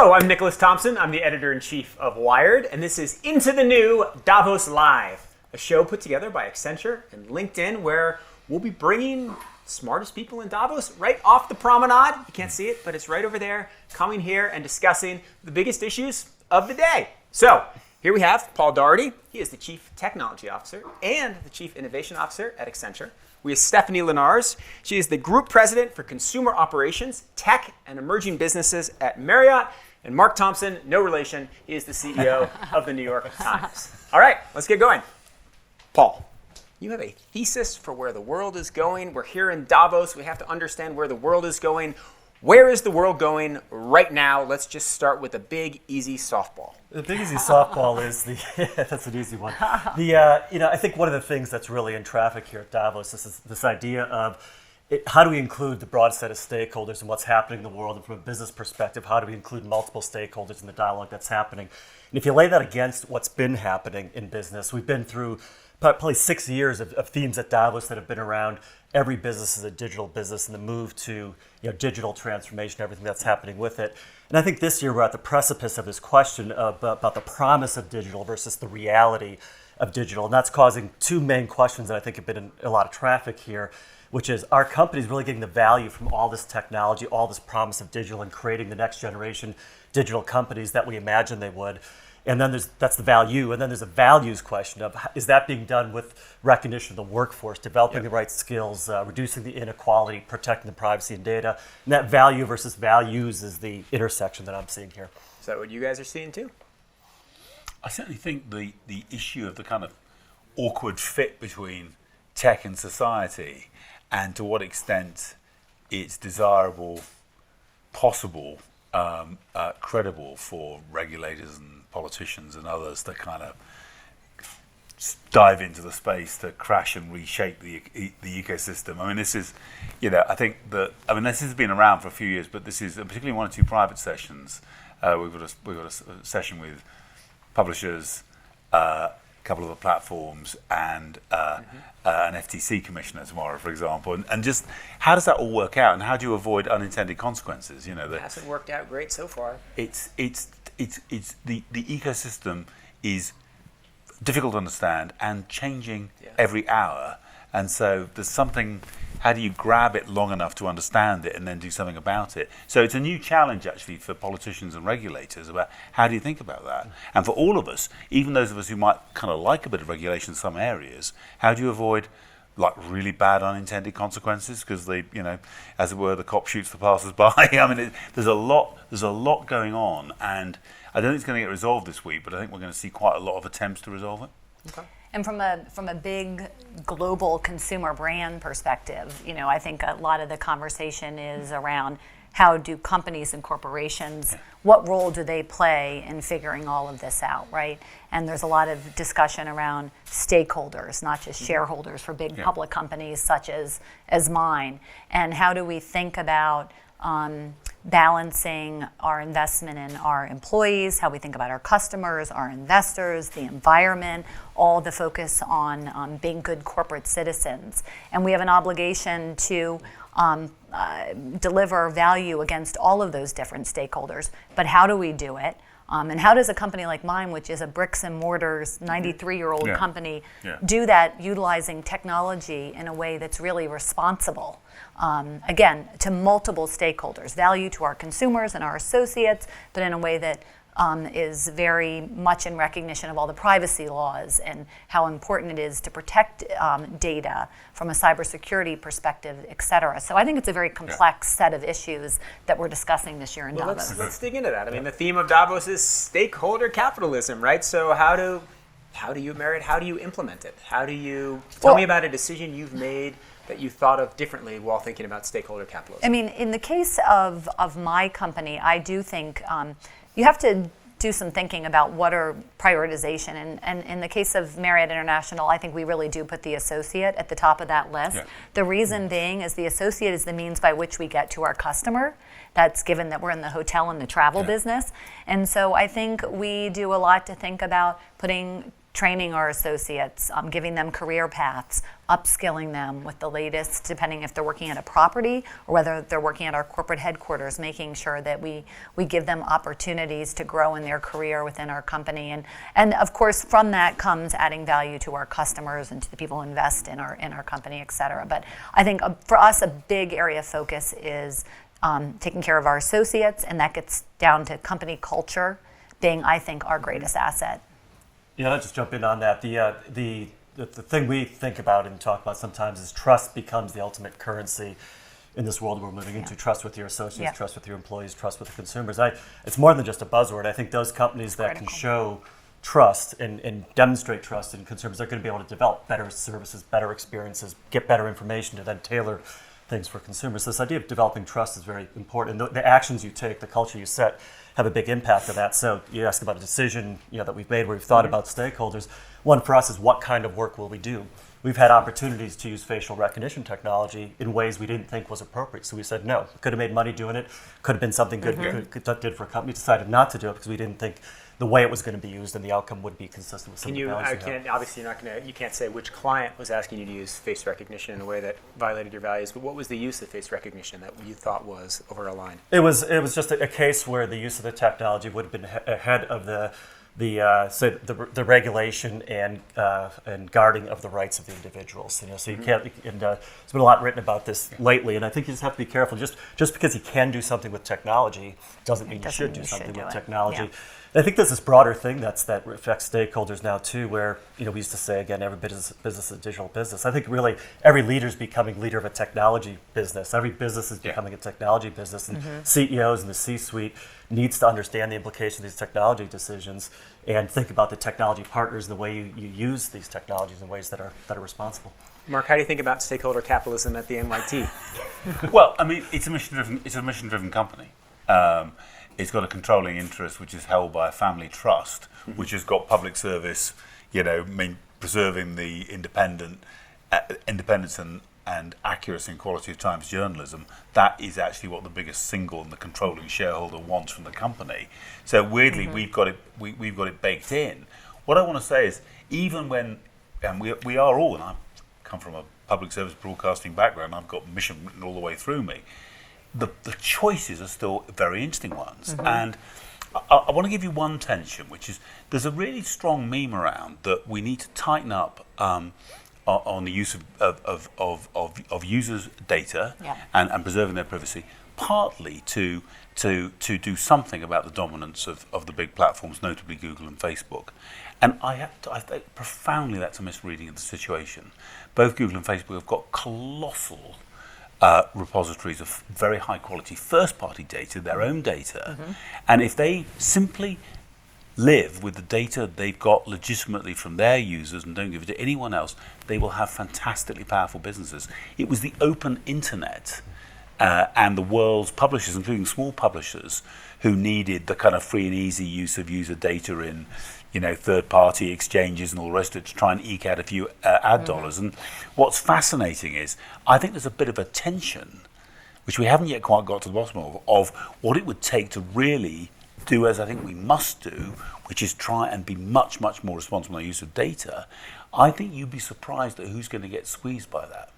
Hello, I'm Nicholas Thompson. I'm the editor-in-chief of Wired, and this is Into the New Davos Live, a show put together by Accenture and LinkedIn where we'll be bringing the smartest people in Davos right off the promenade. You can't see it, but it's right over there, coming here and discussing the biggest issues of the day. So, here we have Paul Daugherty. He is the Chief Technology Officer and the Chief Innovation Officer at Accenture. We have Stephanie Lenars. She is the Group President for Consumer Operations, Tech, and Emerging Businesses at Marriott. And Mark Thompson, no relation, he is the CEO of the New York Times. All right, let's get going. Paul, you have a thesis for where the world is going. We're here in Davos. We have to understand where the world is going. Where is the world going right now? Let's just start with a big, easy softball. The big, easy softball is that's an easy one. I think one of the things that's really in traffic here at Davos is this idea of how do we include the broad set of stakeholders in what's happening in the world, and from a business perspective, how do we include multiple stakeholders in the dialogue that's happening? And if you lay that against what's been happening in business, we've been through probably 6 years of themes at Davos that have been around every business is a digital business and the move to digital transformation, everything that's happening with it. And I think this year we're at the precipice of this question about the promise of digital versus the reality of digital. And that's causing two main questions that I think have been in a lot of traffic here, which is, are companies really getting the value from all this technology, all this promise of digital, and creating the next generation digital companies that we imagine they would? And then that's the value. And then there's a values question of, is that being done with recognition of the workforce, developing the right skills, reducing the inequality, protecting the privacy and data? And that value versus values is the intersection that I'm seeing here. Is that what you guys are seeing too? I certainly think the issue of the kind of awkward fit between tech and society, and to what extent it's desirable, possible, credible for regulators and politicians and others to kind of dive into the space to crash and reshape the ecosystem. I mean, this is, this has been around for a few years, but this is particularly one or two private sessions. We've got a session with publishers, a couple of the platforms, and an FTC commissioner tomorrow, for example. And just how does that all work out, and how do you avoid unintended consequences? It hasn't worked out great so far. It's the ecosystem is difficult to understand and changing every hour, and so there's something. How do you grab it long enough to understand it and then do something about it? So it's a new challenge actually for politicians and regulators about how do you think about that? And for all of us, even those of us who might kind of like a bit of regulation in some areas, how do you avoid like really bad unintended consequences? Because they, as it were, the cop shoots the passers-by. I mean, there's a lot going on, and I don't think it's going to get resolved this week, but I think we're going to see quite a lot of attempts to resolve it. Okay. And from a big global consumer brand perspective, I think a lot of the conversation is around how do companies and corporations, what role do they play in figuring all of this out, right? And there's a lot of discussion around stakeholders, not just shareholders for big public companies such as mine. And how do we think about balancing our investment in our employees, how we think about our customers, our investors, the environment, all the focus on being good corporate citizens. And we have an obligation to deliver value against all of those different stakeholders. But how do we do it? And how does a company like mine, which is a bricks and mortars 93-year-old company, do that utilizing technology in a way that's really responsible? Again, to multiple stakeholders, value to our consumers and our associates, but in a way that is very much in recognition of all the privacy laws and how important it is to protect data from a cybersecurity perspective, et cetera. So I think it's a very complex set of issues that we're discussing this year in Davos. Let's dig into that. I mean, the theme of Davos is stakeholder capitalism, right? So how do you Marriott, how do you implement it? How do you tell me about a decision you've made that you thought of differently while thinking about stakeholder capitalism? I mean, in the case of my company, I do think you have to do some thinking about what are prioritization. And in the case of Marriott International, I think we really do put the associate at the top of that list. Yeah. The reason being is the associate is the means by which we get to our customer. That's given that we're in the hotel and the travel business. And so I think we do a lot to think about putting training our associates, giving them career paths, upskilling them with the latest, depending if they're working at a property or whether they're working at our corporate headquarters, making sure that we give them opportunities to grow in their career within our company. And of course, from that comes adding value to our customers and to the people who invest in our company, et cetera. But I think for us, a big area of focus is taking care of our associates, and that gets down to company culture being, I think, our greatest asset. Yeah, I'll just jump in on that. The thing we think about and talk about sometimes is trust becomes the ultimate currency in this world we're moving into. Trust with your associates, trust with your employees, trust with the consumers. It's more than just a buzzword. I think those companies that can show trust and demonstrate trust in consumers are going to be able to develop better services, better experiences, get better information to then tailor things for consumers. This idea of developing trust is very important. And the actions you take, the culture you set, have a big impact on that. So you asked about a decision that we've made where we've thought about stakeholders. One for us is what kind of work will we do? We've had opportunities to use facial recognition technology in ways we didn't think was appropriate. So we said no. Could have made money doing it. Could have been something good did for a company. Decided not to do it because we didn't think the way it was going to be used and the outcome would be consistent with some of the values. Obviously, you can't say which client was asking you to use face recognition in a way that violated your values. But what was the use of face recognition that you thought was over a line? It was just a case where the use of the technology would have been ahead of the regulation and guarding of the rights of the individuals. So you can't. And there's been a lot written about this lately, and I think you just have to be careful. Just because you can do something with technology doesn't mean you should do something with technology. Yeah. I think there's this broader thing that affects stakeholders now too, where we used to say again, every business is a digital business. I think really every leader is becoming leader of a technology business. Every business is becoming a technology business, and CEOs and the C-suite needs to understand the implications of these technology decisions and think about the technology partners and the way you use these technologies in ways that are responsible. Mark, how do you think about stakeholder capitalism at the NYT? Well, I mean, it's a mission-driven company. It's got a controlling interest, which is held by a family trust, which has got public service, preserving the independence and accuracy and quality of Times journalism. That is actually what the biggest single and the controlling shareholder wants from the company. So weirdly, we've got it baked in. What I want to say is, even when, and we are all, and I come from a public service broadcasting background, I've got mission written all the way through me. The choices are still very interesting ones. And I want to give you one tension, which is there's a really strong meme around that we need to tighten up on the use of users' data and preserving their privacy, partly to do something about the dominance of the big platforms, notably Google and Facebook. And I think profoundly that's a misreading of the situation. Both Google and Facebook have got colossal repositories of very high quality first party data, their own data, and if they simply live with the data they've got legitimately from their users and don't give it to anyone else, they will have fantastically powerful businesses. It was the open internet and the world's publishers, including small publishers, who needed the kind of free and easy use of user data in third-party exchanges and all the rest of it to try and eke out a few ad dollars. And what's fascinating is, I think there's a bit of a tension, which we haven't yet quite got to the bottom of what it would take to really do as I think we must do, which is try and be much, much more responsible in the use of data. I think you'd be surprised at who's going to get squeezed by that.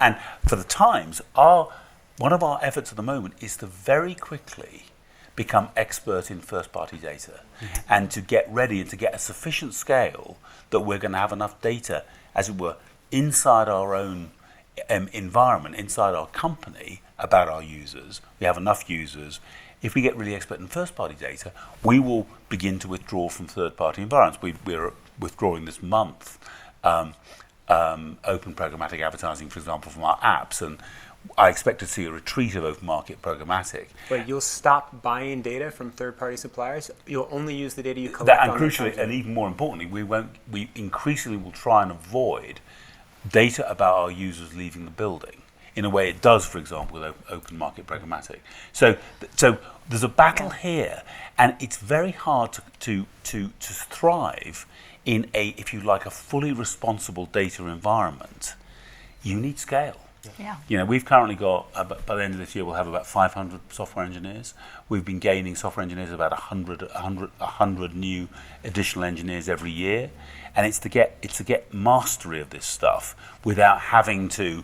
And for the Times, one of our efforts at the moment is to very quickly become expert in first-party data and to get ready and to get a sufficient scale that we're going to have enough data, as it were, inside our own environment, inside our company, about our users. We have enough users. If we get really expert in first-party data, we will begin to withdraw from third-party environments. We're withdrawing this month open programmatic advertising, for example, from our apps, and I expect to see a retreat of open market programmatic. But you'll stop buying data from third-party suppliers? You'll only use the data you collect and crucially, and even more importantly, we increasingly will try and avoid data about our users leaving the building in a way it does, for example, with open market programmatic. So there's a battle here, and it's very hard to thrive in a, if you like, a fully responsible data environment. You need scale. Yeah. We've currently got, by the end of this year, we'll have about 500 software engineers. We've been gaining software engineers, about 100 new additional engineers every year. And it's to get mastery of this stuff without having to,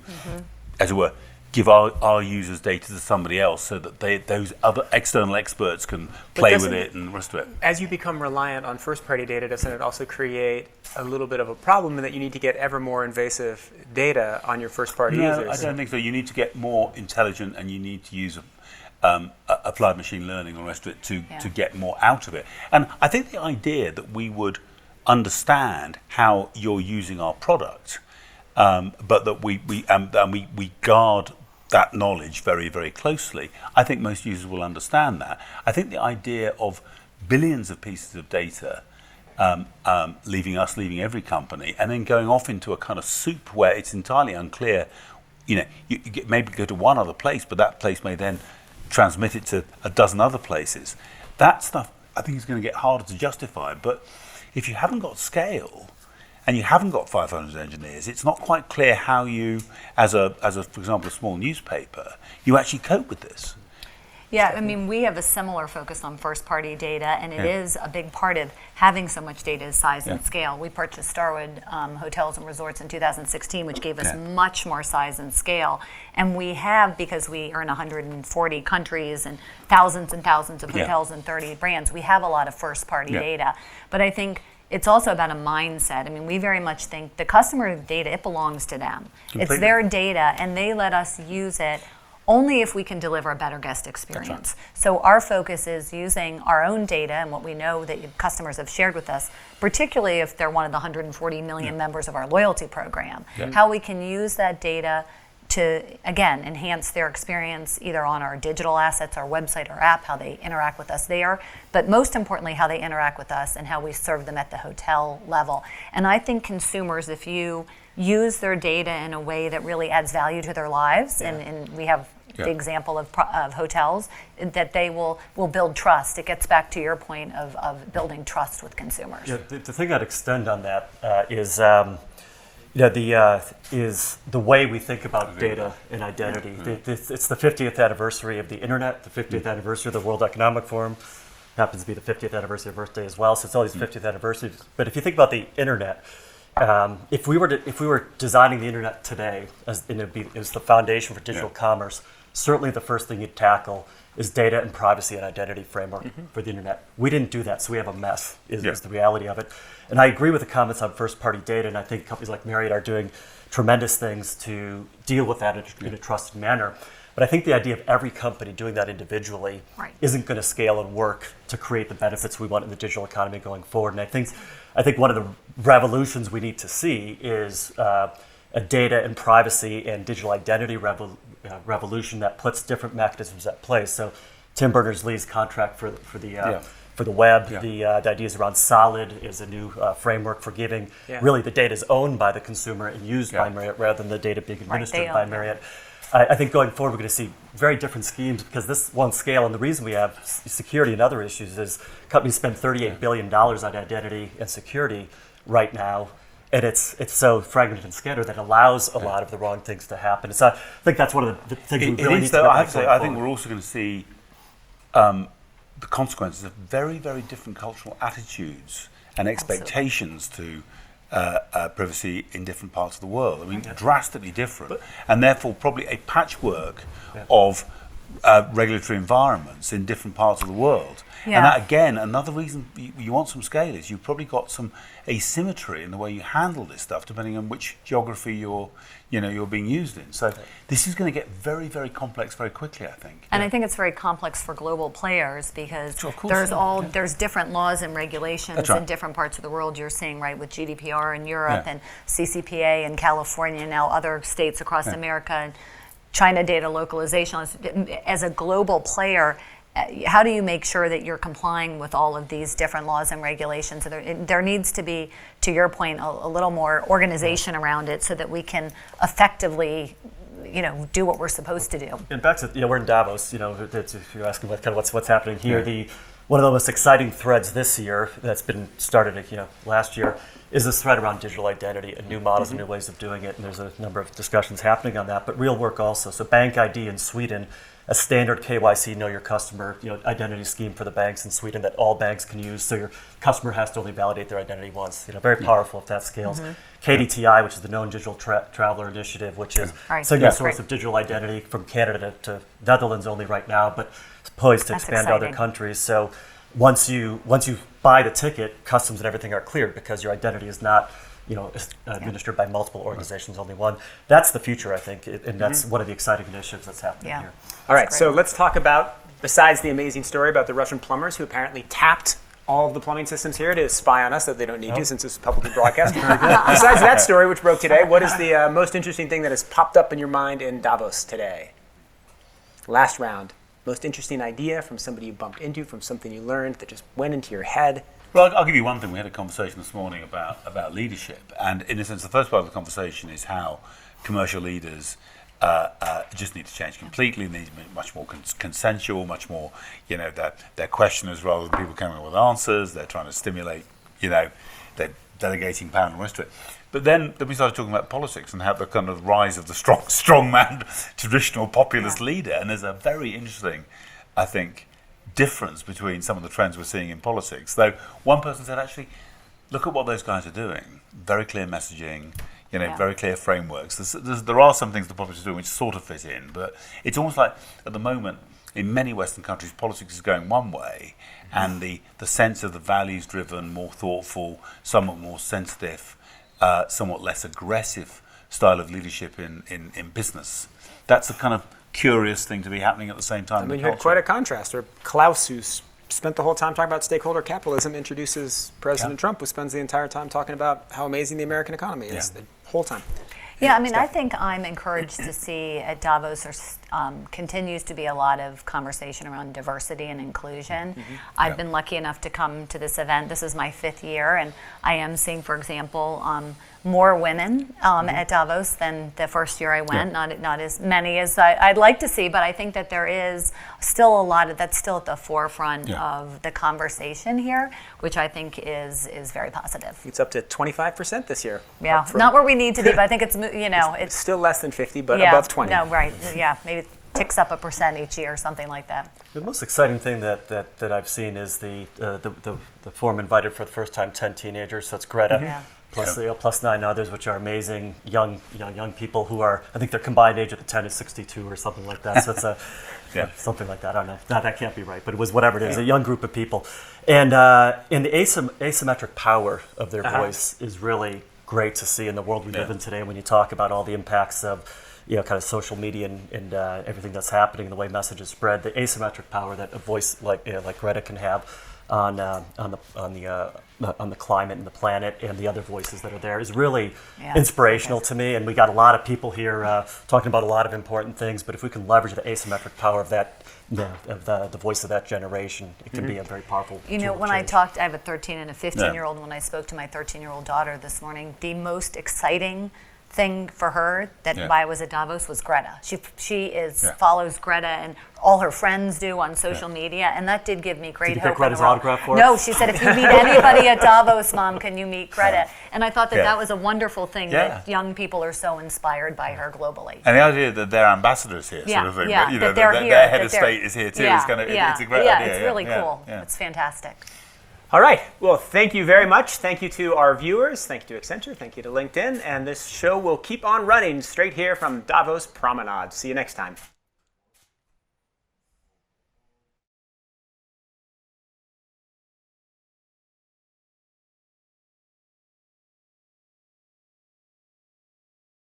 as it were, give our users data to somebody else so that those other external experts can play with it and the rest of it. As you become reliant on first-party data, doesn't it also create a little bit of a problem in that you need to get ever more invasive data on your first-party users? No, I don't think so. You need to get more intelligent, and you need to use applied machine learning and the rest of it to get more out of it. And I think the idea that we would understand how you're using our product, but that we guard that knowledge very, very closely. I think most users will understand that. I think the idea of billions of pieces of data leaving every company, and then going off into a kind of soup where it's entirely unclear. You maybe go to one other place, but that place may then transmit it to a dozen other places. That stuff, I think, is going to get harder to justify. But if you haven't got scale, and you haven't got 500 engineers, it's not quite clear how you, as for example, a small newspaper, you actually cope with this. Yeah, I mean, we have a similar focus on first-party data, and it is a big part of having so much data is size and scale. We purchased Starwood Hotels and Resorts in 2016, which gave us much more size and scale. And we have, because we are in 140 countries and thousands of hotels and 30 brands, we have a lot of first-party data. But I think it's also about a mindset. I mean, we very much think the customer data, it belongs to them. Completely. It's their data, and they let us use it only if we can deliver a better guest experience. Right. So our focus is using our own data and what we know that customers have shared with us, particularly if they're one of the 140 million members of our loyalty program, how we can use that data to, again, enhance their experience either on our digital assets, our website or app, how they interact with us there, but most importantly, how they interact with us and how we serve them at the hotel level. And I think consumers, if you use their data in a way that really adds value to their lives, and we have the example of hotels, that they will build trust. It gets back to your point of building trust with consumers. Yeah, the thing I'd extend on that is the way we think about data and identity. It's the 50th anniversary of the internet, the 50th anniversary of the World Economic Forum. Happens to be the 50th anniversary of Earth Day as well. So it's all these 50th anniversaries. But if you think about the internet, if we were designing the internet today, as the foundation for digital commerce, certainly the first thing you'd tackle is data and privacy and identity framework for the internet. We didn't do that, so we have a mess, is the reality of it. And I agree with the comments on first-party data, and I think companies like Marriott are doing tremendous things to deal with that in a trusted manner. But I think the idea of every company doing that individually isn't going to scale and work to create the benefits we want in the digital economy going forward. And I think one of the revolutions we need to see is a data and privacy and digital identity revolution that puts different mechanisms at play. So Tim Berners-Lee's contract for the web, the ideas around Solid is a new framework for giving. Really, the data is owned by the consumer and used by Marriott rather than the data being administered by Marriott. I think going forward, we're going to see very different schemes because this won't scale. And the reason we have security and other issues is companies spend $38 billion on identity and security right now. And it's so fragmented and scattered that allows a lot of the wrong things to happen. So I think that's one of the things we really need to do. I think we're also going to see the consequences of very, very different cultural attitudes and expectations to privacy in different parts of the world. I mean, drastically different, and therefore probably a patchwork of regulatory environments in different parts of the world. And that, again, another reason you want some scale is you've probably got some asymmetry in the way you handle this stuff, depending on which geography you're being used in. So this is going to get very, very complex very quickly, I think. And I think it's very complex for global players because there's different laws and regulations in different parts of the world. You're seeing with GDPR in Europe and CCPA in California, now other states across America, and China data localization. As a global player, how do you make sure that you're complying with all of these different laws and regulations? There needs to be, to your point, a little more organization around it so that we can effectively, do what we're supposed to do. And back to, we're in Davos. If you're asking what's happening here, one of the most exciting threads this year that's been started, last year, is this thread around digital identity and new models and new ways of doing it. And there's a number of discussions happening on that, but real work also. So Bank ID in Sweden, a standard KYC, know your customer, identity scheme for the banks in Sweden that all banks can use. So your customer has to only validate their identity once. Very powerful if that scales. KDTI, which is the Known Digital Traveler Initiative, which is a single source of digital identity from Canada to Netherlands only right now, but it's poised to expand to other countries. So once you buy the ticket, customs and everything are cleared because your identity is not administered by multiple organizations, only one. That's the future, I think, and that's one of the exciting initiatives that's happening here. All right, so let's talk about, besides the amazing story about the Russian plumbers who apparently tapped all of the plumbing systems here to spy on us that they don't need to since it's publicly broadcast. Besides that story, which broke today, what is the most interesting thing that has popped up in your mind in Davos today? Last round. Most interesting idea from somebody you bumped into, from something you learned that just went into your head? Well, I'll give you one thing. We had a conversation this morning about leadership. And in a sense, the first part of the conversation is how commercial leaders just need to change completely. They need to be much more consensual, much more, they're questioners rather than people coming up with answers. They're trying to stimulate, they're delegating power and the rest of it. But then we started talking about politics and how the kind of rise of the strong man, traditional populist leader. And there's a very interesting, I think, difference between some of the trends we're seeing in politics. Though one person said, actually, look at what those guys are doing. Very clear messaging, very clear frameworks. There are some things the politics are doing which sort of fit in, but it's almost like at the moment, in many Western countries, politics is going one way, and the sense of the values-driven, more thoughtful, somewhat more sensitive, somewhat less aggressive style of leadership in business. That's a kind of curious thing to be happening at the same time. I mean, you had quite a contrast. Or Klaus, who's spent the whole time talking about stakeholder capitalism, introduces President Trump, who spends the entire time talking about how amazing the American economy is the whole time. Yeah, I mean, I think I'm encouraged to see at Davos there continues to be a lot of conversation around diversity and inclusion. I've been lucky enough to come to this event. This is my 5th year, and I am seeing, for example, more women at Davos than the first year I went. Not as many as I'd like to see, but I think that there is still a lot of that's still at the forefront of the conversation here, which I think is very positive. It's up to 25% this year. Yeah, not where we need to be, but I think it's still less than 50, but above 20. No, right. Yeah, maybe it ticks up 1% each year, something like that. The most exciting thing that I've seen is the forum invited for the first time 10 teenagers. So it's Greta. Plus 9 others, which are amazing young people who are, I think their combined age at the 10 is 62 or something like that. So it's something like that. I don't know. That can't be right, but it was whatever it is, a young group of people. And the asymmetric power of their voice is really great to see in the world we live in today. When you talk about all the impacts of kind of social media and everything that's happening, and the way messages spread, the asymmetric power that a voice like Greta can have on the climate and the planet and the other voices that are there is really inspirational to me. And we got a lot of people here talking about a lot of important things. But if we can leverage the asymmetric power of that, the voice of that generation, it can be a very powerful. When I talked, I have a 13 and a 15-year-old. And when I spoke to my 13-year-old daughter this morning, the most exciting thing for her why I was at Davos was Greta. She follows Greta, and all her friends do on social media, and that did give me great hope. Did you pick Greta's autograph for her? No, she said, if you meet anybody at Davos, Mom, can you meet Greta? And I thought that was a wonderful thing that young people are so inspired by her globally. And the idea that they're ambassadors here, sort of thing. But, they're here, their head of state is here too. It's a great idea. Yeah, it's really cool. It's fantastic. All right. Well, thank you very much. Thank you to our viewers. Thank you to Accenture. Thank you to LinkedIn. And this show will keep on running straight here from Davos Promenade. See you next time.